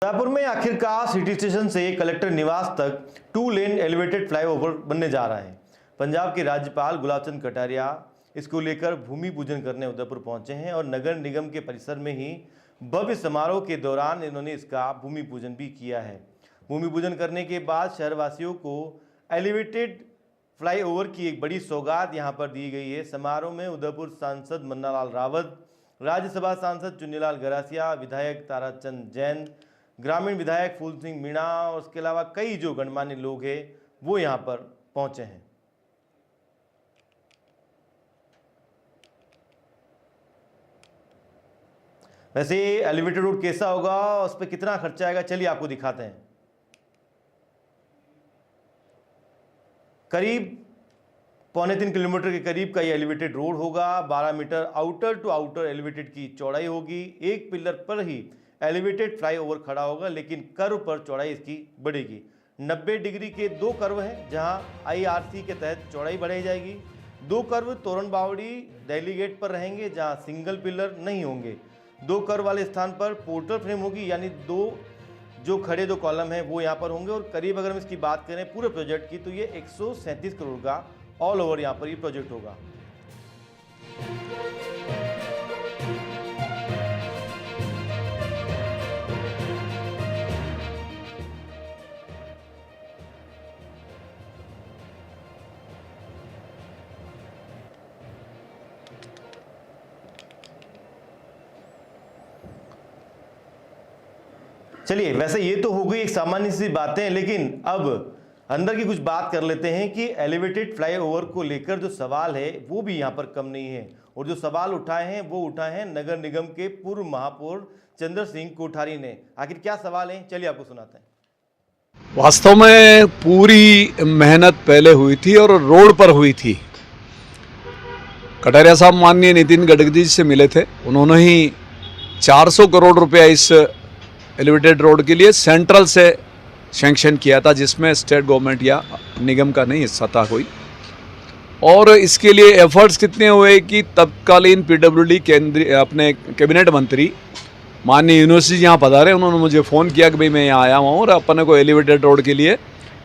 जयपुर में आखिरकार city station से कलेक्टर निवास तक 2 लेन एलिवेटेड फ्लाईओवर बनने जा रहा है। पंजाब के राज्यपाल गुलाब चंद कटारिया इसको लेकर भूमि पूजन करने उदयपुर पहुंचे हैं और नगर निगम के परिसर में ही भव्य समारोह के दौरान इन्होंने इसका भूमि पूजन भी किया है। भूमि पूजन करने के बाद शहरवासियों को एलिवेटेड फ्लाईओवर की एक बड़ी सौगात यहां पर दी गई है। समारोह में उदयपुर सांसद मन्नालाल रावत, राज्यसभा सांसद चुन्नीलाल गरासिया, विधायक ताराचंद जैन, ग्रामीण विधायक फूल सिंह मीणा और उसके अलावा कई जो गणमान्य लोग हैं वो यहाँ पर पहुंचे हैं। वैसे एलिवेटेड रोड कैसा होगा, उस पर कितना खर्चा आएगा, चलिए आपको दिखाते हैं। करीब 3.25 किलोमीटर के करीब का ये एलिवेटेड रोड होगा। 12 metre outer to outer elevated की चौड़ाई होगी। एक पिलर पर ही एलिवेटेड फ्लाईओवर खड़ा होगा, लेकिन कर्व पर चौड़ाई इसकी बढ़ेगी। 90 डिग्री के 2 कर्व हैं जहां आईआरसी के तहत चौड़ाई बढ़ाई जाएगी। 2 कर्व तोरण बावड़ी दिल्ली गेट पर रहेंगे जहां सिंगल पिलर नहीं होंगे। 2 कर्व वाले स्थान पर पोर्टल फ्रेम होगी, यानी 2 जो खड़े 2 कॉलम हैं वो यहाँ पर होंगे। और करीब अगर हम इसकी बात करें पूरे प्रोजेक्ट की तो ये 137 करोड़ का ऑल ओवर यहाँ पर ये प्रोजेक्ट होगा। चलिए, वैसे ये तो हो गई एक सामान्य सी बातें, लेकिन अब अंदर की कुछ बात कर लेते हैं कि एलिवेटेड फ्लाईओवर को लेकर जो सवाल है वो भी यहाँ पर कम नहीं है। और जो सवाल उठाए हैं वो उठाए हैं नगर निगम के पूर्व महापौर चंद्र सिंह कोठारी ने। आखिर क्या सवाल है, चलिए आपको सुनाते हैं। वास्तव में पूरी मेहनत पहले हुई थी और रोड पर हुई थी। कटारिया साहब माननीय नितिन गडकरी जी से मिले थे, उन्होंने ही 400 करोड़ रुपया इस एलिवेटेड रोड के लिए सेंट्रल से सैंक्शन किया था, जिसमें स्टेट गवर्नमेंट या निगम का नहीं हिस्सा था कोई। और इसके लिए एफर्ट्स कितने हुए कि तत्कालीन पीडब्ल्यूडी केंद्रीय अपने कैबिनेट मंत्री माननीय यूनिवर्सिटी यहाँ पधारे, उन्होंने मुझे फ़ोन किया कि भाई मैं यहाँ आया हुआ हूँ और अपने को एलिवेटेड रोड के लिए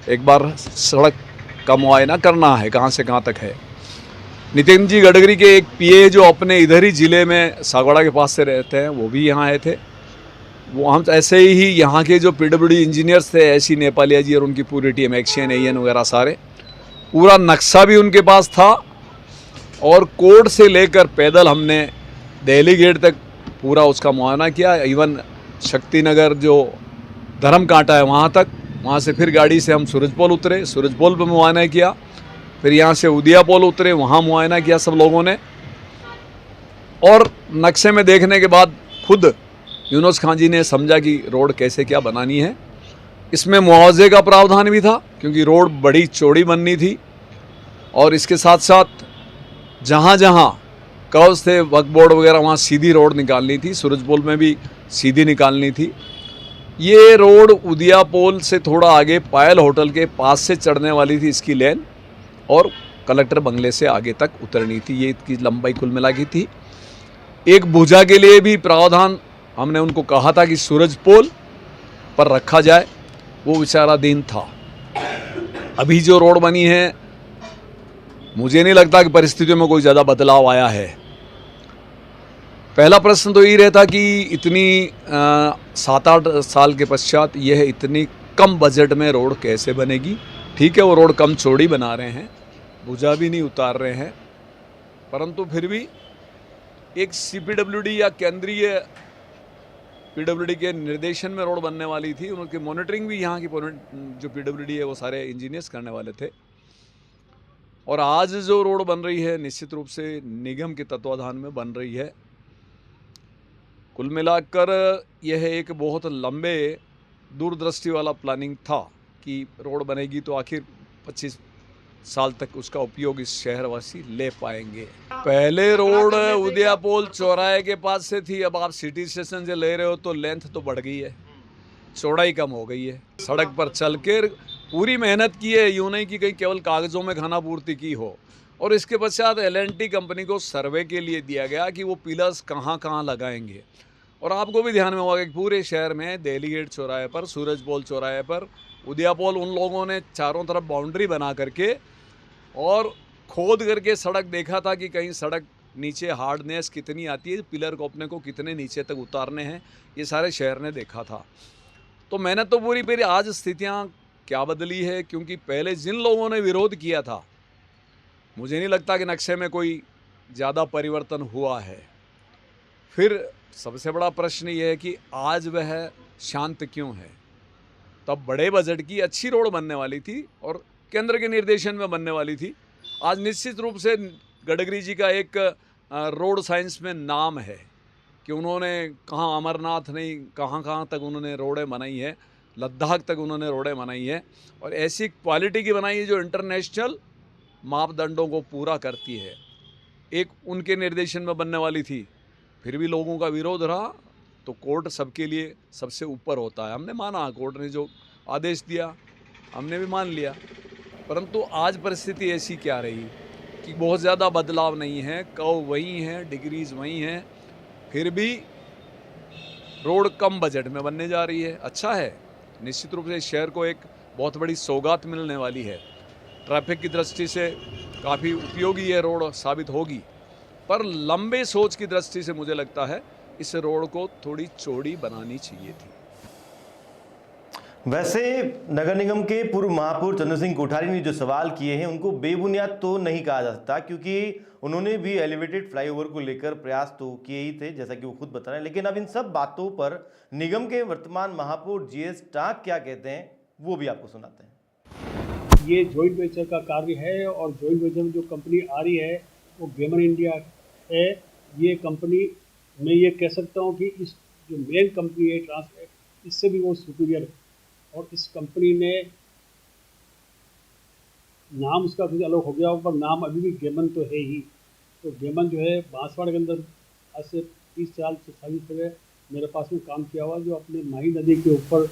एक बार सड़क का मुआयना करना है, कहाँ से कहाँ तक है। नितिन जी गडकरी के एक पीए जो अपने इधर ही ज़िले में सागवाड़ा के पास से रहते हैं वो भी यहाँ आए थे। वो हम ऐसे ही यहाँ के जो पीडब्ल्यूडी इंजीनियर्स थे, ऐसी नेपालिया जी और उनकी पूरी टीम, एक्शियन एन वगैरह सारे, पूरा नक्शा भी उनके पास था। और कोर्ट से लेकर पैदल हमने दिल्ली गेट तक पूरा उसका मुआयना किया। इवन शक्ति नगर जो धर्म कांटा है वहाँ तक, वहाँ से फिर गाड़ी से हम सूरजपोल उतरे, सूरजपोल पर मुआयना किया। फिर यहाँ से उदियापोल उतरे, वहाँ मुआयना किया सब लोगों ने। और नक्शे में देखने के बाद खुद यूनुस खान जी ने समझा कि रोड कैसे क्या बनानी है। इसमें मुआवजे का प्रावधान भी था क्योंकि रोड बड़ी चौड़ी बननी थी। और इसके साथ साथ जहाँ जहाँ कर्व्स थे, वक्फ बोर्ड वगैरह, वहाँ सीधी रोड निकालनी थी। सूरजपोल में भी सीधी निकालनी थी। ये रोड उदियापोल से थोड़ा आगे पायल होटल के पास से चढ़ने वाली थी इसकी लेन, और कलेक्टर बंगले से आगे तक उतरनी थी। ये इसकी लंबाई कुल मिला की थी। एक भुजा के लिए भी प्रावधान हमने उनको कहा था कि सूरजपोल पर रखा जाए, वो विचाराधीन था। अभी जो रोड बनी है मुझे नहीं लगता कि परिस्थितियों में कोई ज़्यादा बदलाव आया है। पहला प्रश्न तो ये रहता कि इतनी 7-8 साल के पश्चात यह इतनी कम बजट में रोड कैसे बनेगी। ठीक है, वो रोड कम चौड़ी बना रहे हैं, भुजा भी नहीं उतार रहे हैं, परंतु फिर भी एक सीपीडब्ल्यूडी या केंद्रीय पीडब्ल्यूडी के निर्देशन में रोड बनने वाली थी। उनकी मॉनिटरिंग भी यहाँ की जो पीडब्ल्यूडी है वो सारे इंजीनियर्स करने वाले थे। और आज जो रोड बन रही है निश्चित रूप से निगम के तत्वाधान में बन रही है। कुल मिलाकर यह एक बहुत लंबे दूरदृष्टि वाला प्लानिंग था कि रोड बनेगी तो आखिर 25 साल तक उसका उपयोग इस शहरवासी ले पाएंगे। पहले रोड उदियापोल चौराहे के पास से थी, अब आप सिटी स्टेशन से ले रहे हो तो लेंथ तो बढ़ गई है, चौड़ाई कम हो गई है। सड़क पर चल कर पूरी मेहनत की है, यूँ नहीं कि कहीं केवल कागज़ों में खाना पूर्ति की हो। और इसके पश्चात L&T कंपनी को सर्वे के लिए दिया गया कि वो पिलर्स कहाँ कहाँ लगाएंगे। और आपको भी ध्यान में होगा कि पूरे शहर में दिल्ली गेट चौराहे पर, सूरजपोल चौराहे पर, उदयापोल, उन लोगों ने चारों तरफ बाउंड्री बना करके और खोद करके सड़क देखा था कि कहीं सड़क नीचे हार्डनेस कितनी आती है, पिलर को अपने को कितने नीचे तक उतारने हैं, ये सारे शहर ने देखा था। तो मेहनत तो पूरी फिर आज स्थितियाँ क्या बदली है, क्योंकि पहले जिन लोगों ने विरोध किया था, मुझे नहीं लगता कि नक्शे में कोई ज़्यादा परिवर्तन हुआ है। फिर सबसे बड़ा प्रश्न ये है कि आज वह शांत क्यों है। तब बड़े बजट की अच्छी रोड बनने वाली थी और केंद्र के निर्देशन में बनने वाली थी। आज निश्चित रूप से गडकरी जी का एक रोड साइंस में नाम है कि उन्होंने कहाँ अमरनाथ नहीं, कहाँ कहाँ तक उन्होंने रोडें बनाई है, लद्दाख तक उन्होंने रोडें बनाई है और ऐसी क्वालिटी की बनाई है जो इंटरनेशनल मापदंडों को पूरा करती है। एक उनके निर्देशन में बनने वाली थी, फिर भी लोगों का विरोध रहा, तो कोर्ट सबके लिए सबसे ऊपर होता है। हमने माना, कोर्ट ने जो आदेश दिया हमने भी मान लिया, परंतु आज परिस्थिति ऐसी क्या रही कि बहुत ज़्यादा बदलाव नहीं है, कर्व वही हैं, डिग्रीज़ वही हैं, फिर भी रोड कम बजट में बनने जा रही है। अच्छा है, निश्चित रूप से इस शहर को एक बहुत बड़ी सौगात मिलने वाली है। ट्रैफिक की दृष्टि से काफ़ी उपयोगी ये रोड साबित होगी, पर लंबे सोच की दृष्टि से मुझे लगता है इस रोड को थोड़ी चौड़ी बनानी चाहिए थी। वैसे नगर निगम के पूर्व महापौर चंद्र सिंह कोठारी ने जो सवाल किए हैं उनको बेबुनियाद तो नहीं कहा जा सकता, क्योंकि उन्होंने भी एलिवेटेड फ्लाईओवर को लेकर प्रयास तो किए ही थे, जैसा कि वो खुद बता रहे हैं। लेकिन अब इन सब बातों पर निगम के वर्तमान महापौर जीएस टाक क्या कहते हैं वो भी आपको सुनाते हैं। ये जॉइंट वेंचर का कार्य है और जॉइंट वेंचर में जो कंपनी आ रही है वो गेमन इंडिया है। ये कंपनी मैं ये कह सकता हूँ कि इस जो मेन कंपनी है ट्रांसपोर्ट, इससे भी वो सुपीरियर है और इस कंपनी ने नाम उसका कुछ अलग हो गया हो, पर नाम अभी भी गेमन तो है ही। तो गेमन जो है बांसवाड़ा के अंदर आज से 30 साल से 40 पहले मेरे पास में काम किया हुआ, जो अपने माही नदी के ऊपर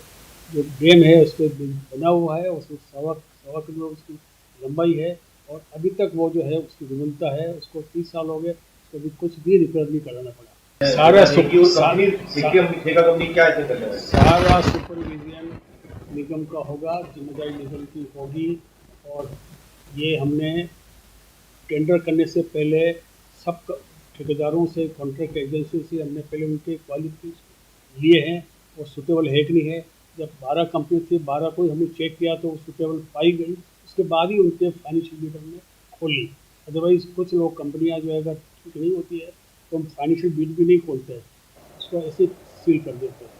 जो डैम है उस पर बना हुआ है, उसमें 1.25 किलोमीटर उसकी लंबाई है और अभी तक वो जो है उसकी गुणवत्ता है। उसको 30 साल हो गए, उसको भी कुछ भी रिपेयर नहीं कराना पड़ा। सारा सुपरविजन निगम का होगा, जिम्मेदारी निगम की होगी। और ये हमने टेंडर करने से पहले सब ठेकेदारों से, कॉन्ट्रैक्ट एजेंसियों से हमने पहले उनके क्वालिफिकेशन लिए हैं और सुटेबल है कि नहीं है। जब 12 कंपनी थी, 12 को हमने चेक किया तो सुटेबल पाई गई, उसके बाद ही उनके फाइनेंशियल बीट हमने खोली। अदरवाइज़ कुछ लोग कंपनियां जो है अगर ठीक नहीं होती है तो हम फाइनेंशियल बीट भी नहीं खोलते हैं, उसको ऐसे सील कर देते हैं।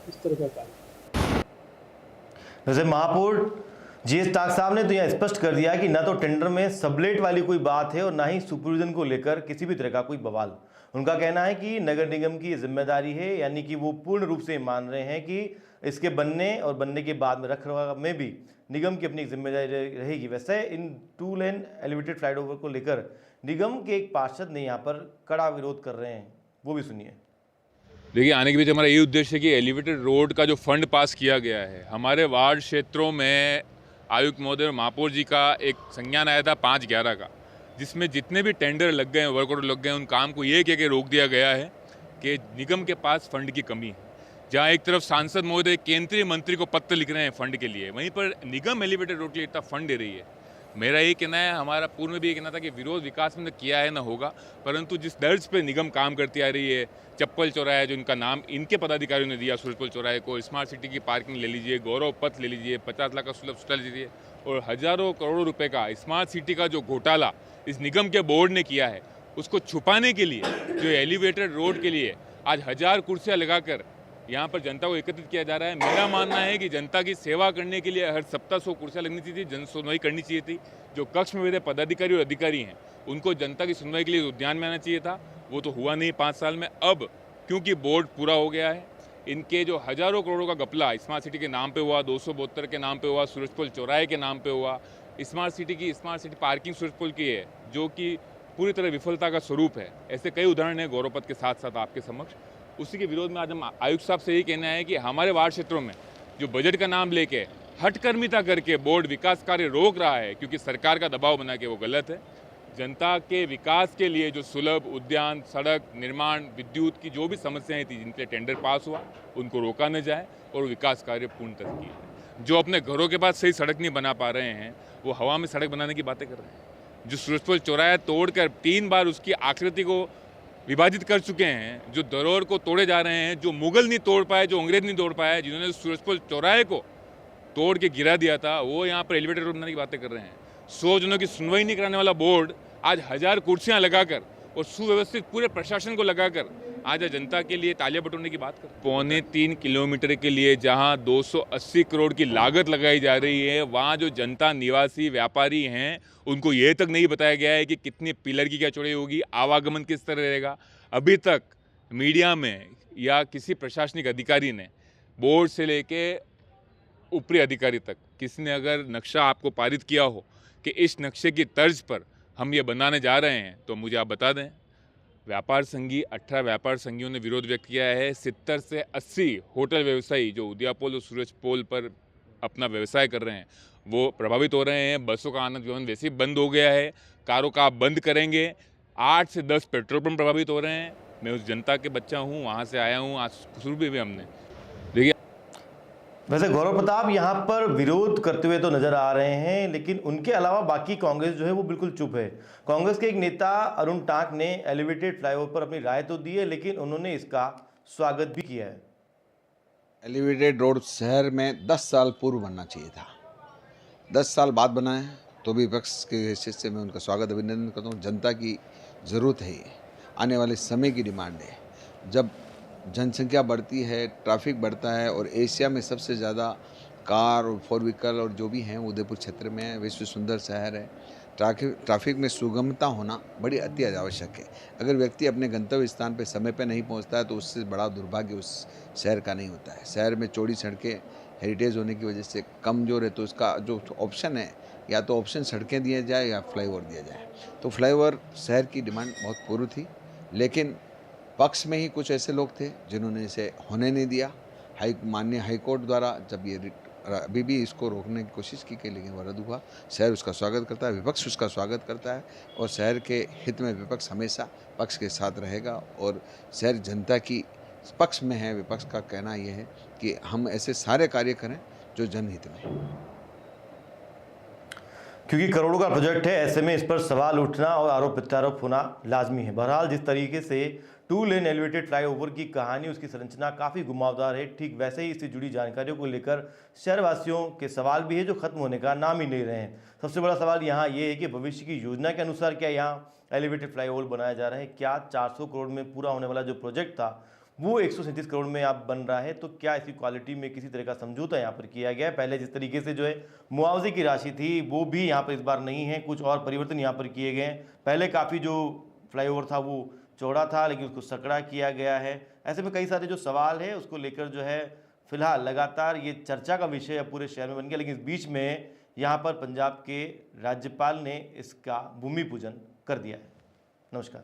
इस तरह का कार्य। वैसे महापौर जीएस टाक साहब ने तो यह स्पष्ट कर दिया कि न तो टेंडर में सबलेट वाली कोई बात है और ना ही सुपरविजन को लेकर किसी भी तरह का कोई बवाल। उनका कहना है कि नगर निगम की जिम्मेदारी है, यानी कि वो पूर्ण रूप से मान रहे हैं कि इसके बनने और बनने के बाद में रखरखाव में भी निगम की अपनी जिम्मेदारी रहेगी। वैसे इन 2 लेन एलिवेटेड फ्लाईओवर को लेकर निगम के एक पार्षद ने यहाँ पर कड़ा विरोध कर रहे हैं, वो भी सुनिए। देखिए, आने के बीच हमारा ये उद्देश्य है कि एलिवेटेड रोड का जो फंड पास किया गया है, हमारे वार्ड क्षेत्रों में आयुक्त महोदय और महापौर जी का एक संज्ञान आया था 5/11 का, जिसमें जितने भी टेंडर लग गए, वर्क ऑर्डर लग गए, उन काम को ये कह के रोक दिया गया है कि निगम के पास फंड की कमी है। जहाँ एक तरफ सांसद महोदय केंद्रीय मंत्री को पत्र लिख रहे हैं फंड के लिए, वहीं पर निगम एलिवेटेड रोड के लिए इतना फंड दे रही है। मेरा ये कहना है, हमारा पूर्व में भी ये कहना था कि विरोध विकास में किया है ना होगा, परंतु जिस दर्ज पे निगम काम करती आ रही है, चप्पल चौराहा जो इनका नाम इनके पदाधिकारियों ने दिया, सूरजपोल चौराहे को, स्मार्ट सिटी की पार्किंग ले लीजिए, गौरव पथ ले लीजिए, 50 लाख का सुलभ सुटल लीजिए, और हजारों करोड़ों रुपए का स्मार्ट सिटी का जो घोटाला इस निगम के बोर्ड ने किया है, उसको छुपाने के लिए जो एलिवेटेड रोड के लिए आज 1000 कुर्सियाँ लगाकर यहाँ पर जनता को एकत्रित किया जा रहा है। मेरा मानना है कि जनता की सेवा करने के लिए हर सप्ताह 100 कुर्सियाँ लगनी चाहिए, जन सुनवाई करनी चाहिए थी। जो कक्ष में बैठे पदाधिकारी और अधिकारी हैं उनको जनता की सुनवाई के लिए उद्यान में आना चाहिए था, वो तो हुआ नहीं 5 साल में। अब क्योंकि बोर्ड पूरा हो गया है, इनके जो हजारों करोड़ों का घपला स्मार्ट सिटी के नाम पे हुआ, 272 के नाम पे हुआ, सूरजपोल चौराहे के नाम पे हुआ, स्मार्ट सिटी पार्किंग सूरजपोल की है जो कि पूरी तरह विफलता का स्वरूप है। ऐसे कई उदाहरण हैं गौरवपथ के साथ साथ आपके समक्ष। उसी के विरोध में आज हम आयुक्त साहब से यही कहना है कि हमारे वार्ड क्षेत्रों में जो बजट का नाम लेके हटकर्मिता करके बोर्ड विकास कार्य रोक रहा है, क्योंकि सरकार का दबाव बना के, वो गलत है। जनता के विकास के लिए जो सुलभ उद्यान, सड़क निर्माण, विद्युत की जो भी समस्याएं थी जिनके टेंडर पास हुआ, उनको रोका न जाए और विकास कार्य पूर्णतः किए जाए। जो अपने घरों के पास सही सड़क नहीं बना पा रहे हैं, वो हवा में सड़क बनाने की बातें कर रहे हैं। जो सूरजपुर चौराहा तोड़कर 3 बार उसकी आकृति को विभाजित कर चुके हैं, जो धरोहर को तोड़े जा रहे हैं, जो मुगल नहीं तोड़ पाए, जो अंग्रेज नहीं तोड़ पाए, जिन्होंने सूरजपुर चौराहे को तोड़ के गिरा दिया था, वो यहाँ पर एलिवेटेड रोड बनाने की बातें कर रहे हैं। 100 जनों की सुनवाई नहीं कराने वाला बोर्ड आज 1000 कुर्सियां लगाकर और सुव्यवस्थित पूरे प्रशासन को लगाकर आज जनता के लिए तालियां बटोरने की बात कर। 2.25 किलोमीटर के लिए जहां 280 करोड़ की लागत लगाई जा रही है, वहां जो जनता निवासी व्यापारी हैं उनको ये तक नहीं बताया गया है कि कितनी पिलर की क्या चौड़ाई होगी, आवागमन किस तरह रहेगा। अभी तक मीडिया में या किसी प्रशासनिक अधिकारी ने बोर्ड से लेके ऊपरी अधिकारी तक किसी ने अगर नक्शा आपको पारित किया हो कि इस नक्शे की तर्ज पर हम ये बनाने जा रहे हैं, तो मुझे आप बता दें। व्यापार संघी 18 व्यापार संघियों ने विरोध व्यक्त किया है। 70 से 80 होटल व्यवसायी जो उदयापोल और सूरजपोल पर अपना व्यवसाय कर रहे हैं वो प्रभावित हो रहे हैं। बसों का आना जाना वैसे ही बंद हो गया है, कारों का आप बंद करेंगे। 8 से 10 पेट्रोल पंप प्रभावित हो रहे हैं। मैं उस जनता के बच्चा हूँ, वहाँ से आया हूँ, आज शुरू भी हमने देखिए। वैसे गौरव प्रताप यहाँ पर विरोध करते हुए तो नजर आ रहे हैं, लेकिन उनके अलावा बाकी कांग्रेस जो है वो बिल्कुल चुप है। कांग्रेस के एक नेता अरुण टांक ने एलिवेटेड फ्लाईओवर पर अपनी राय तो दी है, लेकिन उन्होंने इसका स्वागत भी किया है। एलिवेटेड रोड शहर में 10 साल पूर्व बनना चाहिए था, 10 साल बाद बना है, तो भी विपक्ष के हैसियत से मैं उनका स्वागत अभिनंदन करता हूँ। जनता की ज़रूरत है, ये आने वाले समय की डिमांड है। जब जनसंख्या बढ़ती है, ट्रैफिक बढ़ता है और एशिया में सबसे ज़्यादा कार और 4 व्हीकल और जो भी हैं उदयपुर क्षेत्र में है, विश्व सुंदर शहर है। ट्रैफिक में सुगमता होना बड़ी अति आवश्यक है। अगर व्यक्ति अपने गंतव्य स्थान पर समय पर नहीं पहुंचता है तो उससे बड़ा दुर्भाग्य उस शहर का नहीं होता है। शहर में चौड़ी सड़कें हेरिटेज होने की वजह से कमज़ोर है, तो उसका जो ऑप्शन है, या तो ऑप्शन सड़कें दिया जाए या फ्लाईओवर दिया जाए। तो फ्लाईओवर शहर की डिमांड बहुत पूर्व थी, लेकिन पक्ष में ही कुछ ऐसे लोग थे जिन्होंने इसे होने नहीं दिया। माननीय हाईकोर्ट द्वारा जब ये अभी भी इसको रोकने की कोशिश की गई, लेकिन वह रद्द हुआ। शहर उसका स्वागत करता है, विपक्ष उसका स्वागत करता है और शहर के हित में विपक्ष हमेशा पक्ष के साथ रहेगा और शहर जनता की पक्ष में है। विपक्ष का कहना यह है कि हम ऐसे सारे कार्य करें जो जनहित में है। क्योंकि करोड़ों का प्रोजेक्ट है, ऐसे में इस पर सवाल उठना और आरोप प्रत्यारोप होना लाजमी है। बहरहाल जिस तरीके से 2 लेन एलिवेटेड फ्लाईओवर की कहानी, उसकी संरचना काफ़ी घुमावदार है, ठीक वैसे ही इससे जुड़ी जानकारियों को लेकर शहरवासियों के सवाल भी है जो खत्म होने का नाम ही नहीं रहे हैं। सबसे बड़ा सवाल यहाँ ये है कि भविष्य की योजना के अनुसार क्या यहाँ एलिवेटेड फ्लाईओवर बनाया जा रहा है? क्या 400 करोड़ में पूरा होने वाला जो प्रोजेक्ट था वो 137 करोड़ में आप बन रहा है? तो क्या इसकी क्वालिटी में किसी तरह का समझौता यहाँ पर किया गया है? पहले जिस तरीके से जो है मुआवजे की राशि थी वो भी यहाँ पर इस बार नहीं है, कुछ और परिवर्तन यहाँ पर किए गए हैं। पहले काफ़ी जो फ्लाईओवर था वो चौड़ा था, लेकिन उसको सकड़ा किया गया है। ऐसे में कई सारे जो सवाल है उसको लेकर जो है फिलहाल लगातार ये चर्चा का विषय अब पूरे शहर में बन गया। लेकिन इस बीच में यहाँ पर पंजाब के राज्यपाल ने इसका भूमि पूजन कर दिया है। नमस्कार।